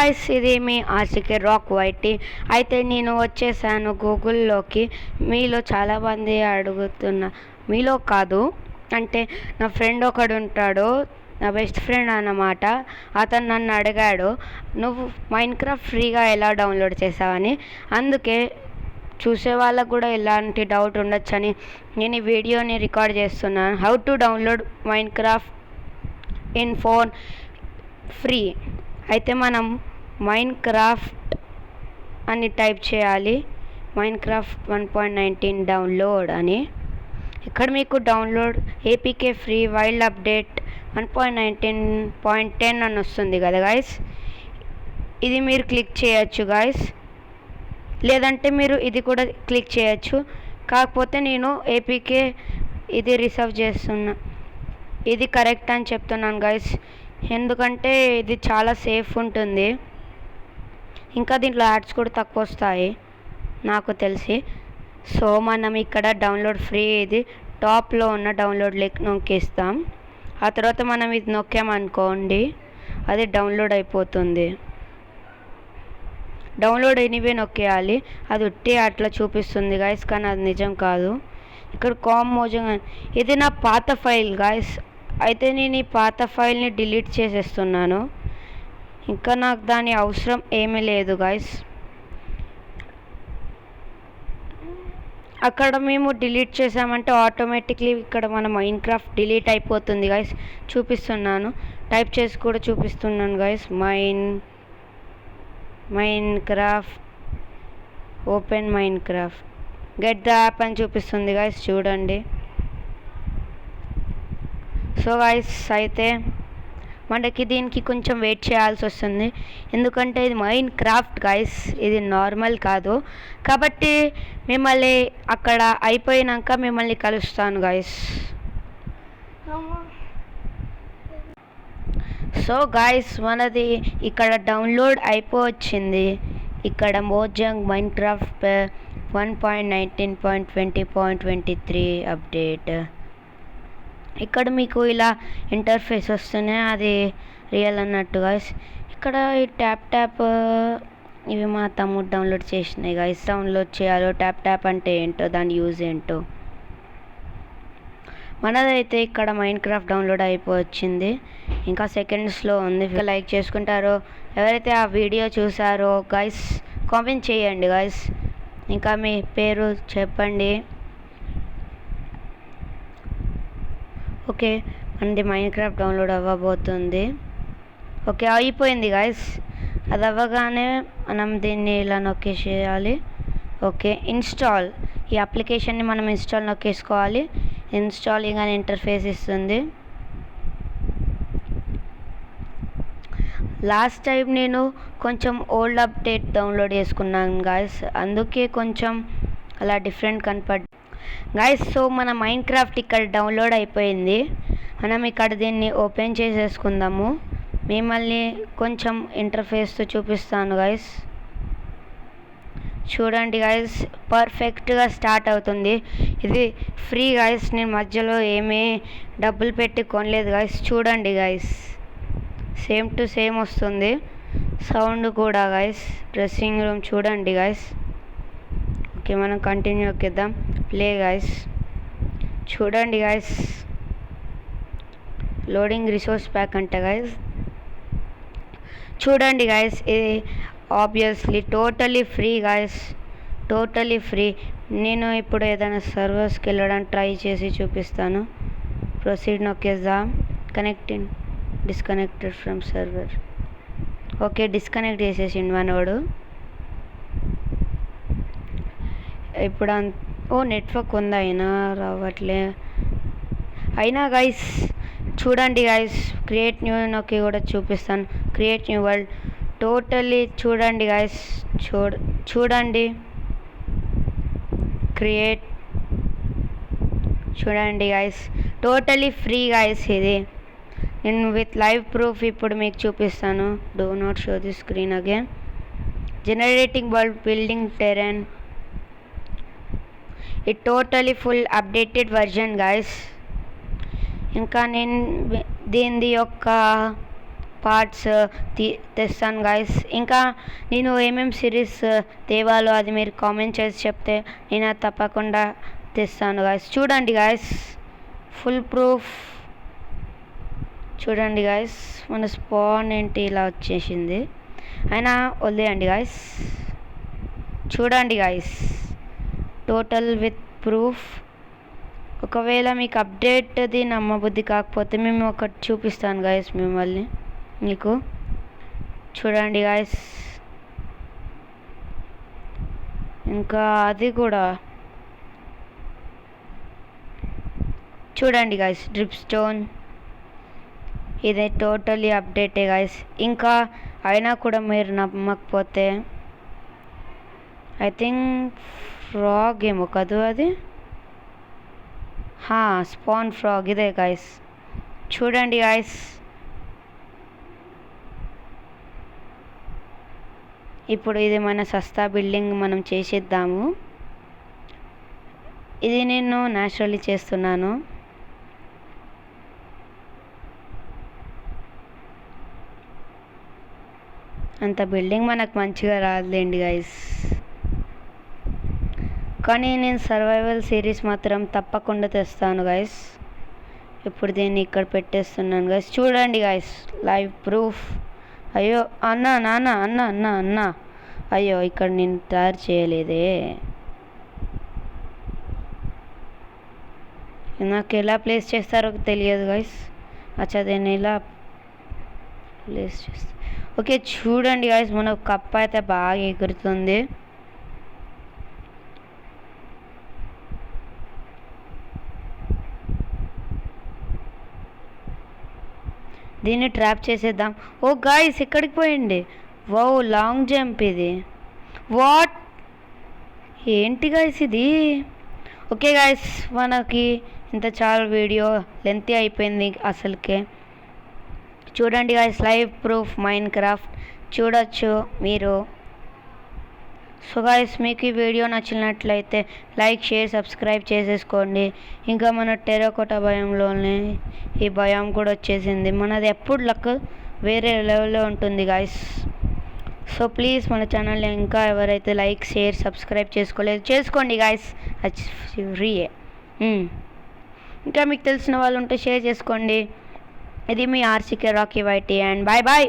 Guys, ఇది మీ ఆర్సికే rock YT. అయితే నేను వచ్చేసాను గూగుల్లోకి. మీలో చాలామంది అడుగుతున్నా, మీలో కాదు అంటే నా ఫ్రెండ్ ఒకడు ఉంటాడు, నా బెస్ట్ ఫ్రెండ్ అన్నమాట. అతను నన్ను అడిగాడు, నువ్వు మైన్క్రాఫ్ట్ ఫ్రీగా ఎలా డౌన్లోడ్ చేసావని. అందుకే చూసే వాళ్ళకు కూడా ఎలాంటి డౌట్ ఉండొచ్చని నేను ఈ వీడియోని రికార్డ్ చేస్తున్నాను. How to download Minecraft in phone free. అయితే మనం మైన్క్రాఫ్ట్ అని టైప్ చేయాలి, మైన్క్రాఫ్ట్ 1.19 డౌన్లోడ్ అని. ఇక్కడ మీకు download APK free wild update 1.19.10 అని వస్తుంది కదా గాయస్. ఇది మీరు క్లిక్ చేయొచ్చు గాయస్, లేదంటే మీరు ఇది కూడా క్లిక్ చేయొచ్చు. కాకపోతే నేను ఏపీకే ఇది రిజర్వ్ చేస్తున్నా, ఇది కరెక్ట్ అని చెప్తున్నాను గాయస్, ఎందుకంటే ఇది చాలా సేఫ్ ఉంటుంది. ఇంకా దీంట్లో యాడ్స్ కూడా తక్కువ వస్తాయి నాకు తెలిసి. సో మనం ఇక్కడ డౌన్లోడ్ ఫ్రీ, ఇది టాప్లో ఉన్న డౌన్లోడ్ లింక్ నొక్కిస్తాం. ఆ తర్వాత మనం ఇది నొక్కామనుకోండి, అది డౌన్లోడ్ అయిపోతుంది. డౌన్లోడ్ ఎనీవే నొక్కేయాలి, అది ఉట్టి అట్లా చూపిస్తుంది గాయస్, కానీ అది నిజం కాదు. ఇక్కడ కామ్ మోజంగ్, ఇది నా పాత ఫైల్ గాయస్. అయితే నేను ఈ పాత ఫైల్ని డిలీట్ చేసేస్తున్నాను, ఇంకా నాకు దాని అవసరం ఏమీ లేదు గాయస్. అక్కడ మేము డిలీట్ చేసామంటే ఆటోమేటిక్లీ ఇక్కడ మన మైన్క్రాఫ్ట్ డిలీట్ అయిపోతుంది గాయస్. చూపిస్తున్నాను, టైప్ చేసి కూడా చూపిస్తున్నాను guys. Minecraft open Minecraft get the app అని చూపిస్తుంది గాయస్, చూడండి. సో గాయస్, అయితే మనకి దీనికి కొంచెం వెయిట్ చేయాల్సి వస్తుంది, ఎందుకంటే ఇది మైన్క్రాఫ్ట్ గాయస్, ఇది నార్మల్ కాదు. కాబట్టి మిమ్మల్ని అక్కడ అయిపోయినాక మిమ్మల్ని కలుస్తాను గాయస్. సో గాయస్, మనది ఇక్కడ డౌన్లోడ్ అయిపోవచ్చింది. ఇక్కడ మోజంగ్ మైన్క్రాఫ్ట్ 1.19.20.23 అప్డేట్. ఇక్కడ మీకు ఇలా ఇంటర్ఫేస్ వస్తూనే అది రియల్ అన్నట్టు గాయస్. ఇక్కడ ఈ ట్యాప్ ఇవి మా తమ్ముడు డౌన్లోడ్ చేసినాయి గాయస్. డౌన్లోడ్ చేయాలో, ట్యాప్ అంటే ఏంటో, దాని యూజ్ ఏంటో. మనదైతే ఇక్కడ మైన్క్రాఫ్ట్ డౌన్లోడ్ అయిపోవచ్చింది, ఇంకా సెకండ్స్లో ఉంది. లైక్ చేసుకుంటారో, ఎవరైతే ఆ వీడియో చూసారో గాయస్ కామెంట్ చేయండి గాయస్, ఇంకా మీ పేరు చెప్పండి. ఓకే, మనది మైన్క్రాఫ్ట్ డౌన్లోడ్ అవ్వబోతుంది. ఓకే, అయిపోయింది గాయస్. అది అవ్వగానే మనం దీన్ని ఇలా నొక్కేసేయాలి. Okay, install. ఈ అప్లికేషన్ని మనం ఇన్స్టాల్ నొక్కేసుకోవాలి. ఇన్స్టాలింగ్ అని ఇంటర్ఫేస్ ఇస్తుంది. లాస్ట్ టైం నేను కొంచెం ఓల్డ్ అప్డేట్ డౌన్లోడ్ చేసుకున్నాను గాయస్, అందుకే కొంచెం అలా డిఫరెంట్ కనపడ్ గాయస్. సో మన మైన్క్రాఫ్ట్ ఇక్కడ డౌన్లోడ్ అయిపోయింది. మనం ఇక్కడ దీన్ని ఓపెన్ చేసేసుకుందాము. మిమ్మల్ని కొంచెం ఇంటర్ఫేస్తో చూపిస్తాను గాయస్, చూడండి గాయస్. పర్ఫెక్ట్గా స్టార్ట్ అవుతుంది. ఇది ఫ్రీ గాయస్, నేను మధ్యలో ఏమీ డబ్బులు పెట్టి కొనలేదు గాయస్. చూడండి గాయస్, సేమ్ టు సేమ్ వస్తుంది, సౌండ్ కూడా గాయస్. డ్రెస్సింగ్ రూమ్ చూడండి గాయస్. ఓకే, మనం కంటిన్యూ ఎక్కిద్దాం. ప్లే గాయస్, చూడండి గాయస్. లోడింగ్ రిసోర్స్ ప్యాక్ అంట గాయస్. చూడండి గాయస్, ఇది obviously totally free guys, totally free. నేను ఇప్పుడు ఏదైనా సర్వర్స్కి వెళ్ళడానికి ట్రై చేసి చూపిస్తాను. ప్రొసీడ్ నొక్కేద్దాం. Connecting disconnected from server. Okay, disconnect చేసేసిండు మనోడు. ఇప్పుడు నెట్వర్క్ ఉందా, అయినా రావట్లే. అయినా గైస్ చూడండి గైస్, క్రియేట్ న్యూ నొక్కి కూడా చూపిస్తాను. క్రియేట్ న్యూ వరల్డ్ టోటల్లీ చూడండి గైస్, చూడండి క్రియేట్. చూడండి గైస్, టోటలీ ఫ్రీ గైస్. ఇది నేను విత్ లైవ్ ప్రూఫ్ ఇప్పుడు మీకు చూపిస్తాను. Do not show the screen again. Generating world, building terrain. ఇది totally full updated version guys. ఇంకా నేను దీని యొక్క పార్ట్స్ తెస్తాను గాయస్. ఇంకా నేను ఏమేమి సిరీస్ తేవాలో అది మీరు కామెంట్ చేసి చెప్తే నేను అది తప్పకుండా తెస్తాను గాయస్. చూడండి గాయస్, ఫుల్ ప్రూఫ్ చూడండి గాయస్. మన స్పాన్ ఏంటి ఇలా వచ్చేసింది, అయినా వదిలేయండి గాయస్. చూడండి గాయస్, టోటల్ విత్ ప్రూఫ్. ఒకవేళ మీకు అప్డేట్ది నమ్మబుద్ధి కాకపోతే మేము ఒకటి చూపిస్తాను గాయస్ మిమ్మల్ని మీకు. చూడండి గాయస్, ఇంకా అది కూడా చూడండి గాయస్, డ్రిప్ స్టోన్ ఇది టోటలీ అప్డేటే గాయస్. ఇంకా అయినా కూడా మీరు నమ్మకపోతే ఐ థింక్ ఫ్రాగ్ ఏమో కాదు అది, స్పాన్ ఫ్రాగ్ ఇదే గాయస్. చూడండి గాయస్, ఇప్పుడు ఇది మన సస్తా బిల్డింగ్ మనం చేసేద్దాము. ఇది నేను న్యాచురల్లీ చేస్తున్నాను. అంత బిల్డింగ్ మనకు మంచిగా రాదులేండి గైస్, కానీ నేను సర్వైవల్ సిరీస్ మాత్రం తప్పకుండా తెస్తాను గైస్. ఇప్పుడు దీన్ని ఇక్కడ పెట్టేస్తున్నాను గైస్. చూడండి గైస్, లైవ్ ప్రూఫ్. అయ్యో అన్న నాన్న అన్న అన్న అన్న అయ్యో ఇక్కడ నేను తయారు చేయలేదే. నాకు ఎలా ప్లేస్ చేస్తారో తెలియదు గైస్. అచ్చా దీన్ని ఇలా ప్లేస్ చేస్తా. ఓకే చూడండి గాయస్, మన కప్ అయితే బాగా ఎగురుతుంది. దీన్ని ట్రాప్ చేసేద్దాం. ఓ గాయస్ ఎక్కడికి పోయింది? వౌ లాంగ్ జంప్ ఇది. వాట్ ఏంటి గాయస్ ఇది? ఓకే గాయస్, మనకి ఇంత చాలా వీడియో లెంతీ అయిపోయింది అసలుకే. చూడండి గాయస్, లైవ్ ప్రూఫ్ మైన్క్రాఫ్ట్ చూడొచ్చు మీరు. సో గాయస్, మీకు ఈ వీడియో నచ్చినట్లయితే లైక్ షేర్ సబ్స్క్రైబ్ చేసేసుకోండి. ఇంకా మన టెర్రకోట భయంలోనే ఈ భయం కూడా వచ్చేసింది. మనది ఎప్పుడు లక్ వేరే లెవెల్లో ఉంటుంది గాయస్. సో ప్లీజ్ మన ఛానల్ని ఇంకా ఎవరైతే లైక్ షేర్ సబ్స్క్రైబ్ చేసుకోలేదు చేసుకోండి గాయస్, అది ఫ్రీయే. ఇంకా మీకు తెలిసిన వాళ్ళు ఉంటే షేర్ చేసుకోండి. ఇది మీ RCK Rocky YT and bye bye.